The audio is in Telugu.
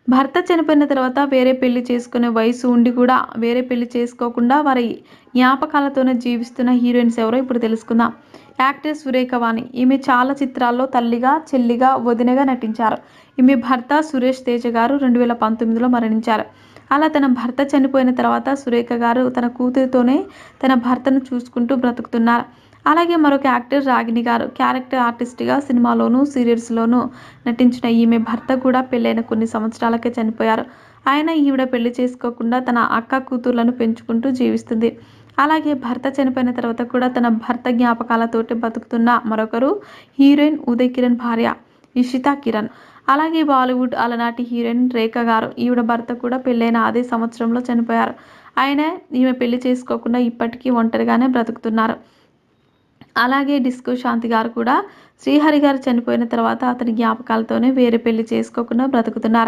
భర్త చనిపోయిన తర్వాత వేరే పెళ్లి చేసుకునే వయసు ఉండి కూడా వేరే పెళ్లి చేసుకోకుండా వారి జ్ఞాపకాలతోనే జీవిస్తున్న హీరోయిన్స్ ఎవరో ఇప్పుడు తెలుసుకుందాం. యాక్ట్రెస్ సురేఖ వాణి. ఈమె చాలా చిత్రాల్లో తల్లిగా, చెల్లిగా, వదినగా నటించారు. ఈమె భర్త సురేష్ తేజ గారు 2019లో మరణించారు. అలా తన భర్త చనిపోయిన తర్వాత సురేఖ గారు తన కూతురితోనే తన భర్తను చూసుకుంటూ బ్రతుకుతున్నారు. అలాగే మరొక యాక్టర్ రాగిణి గారు. క్యారెక్టర్ ఆర్టిస్ట్‌గా సినిమాలోనూ, సీరియల్స్‌లోనూ నటించిన ఈమె భర్త కూడా పెళ్లైన కొన్ని సంవత్సరాలకే చనిపోయారు. అయినా ఈవిడ పెళ్లి చేసుకోకుండా తన అక్క కూతుర్లను పెంచుకుంటూ జీవిస్తుంది. అలాగే భర్త చనిపోయిన తర్వాత కూడా తన భర్త జ్ఞాపకాలతోటి బతుకుతున్న మరొకరు హీరోయిన్ ఉదయ్ కిరణ్ భార్య ఇషితా కిరణ్. అలాగే బాలీవుడ్ అలనాటి హీరోయిన్ రేఖ గారు. ఈవిడ భర్త కూడా పెళ్లైన అదే సంవత్సరంలో చనిపోయారు. అయినా ఈమె పెళ్లి చేసుకోకుండా ఇప్పటికీ ఒంటరిగానే బ్రతుకుతున్నారు. అలాగే డిస్కో శాంతి గారు కూడా శ్రీహరి గారు చనిపోయిన తర్వాత అతని జ్ఞాపకాలతోనే వేరే పెళ్లి చేసుకోకుండా బ్రతుకుతున్నారు.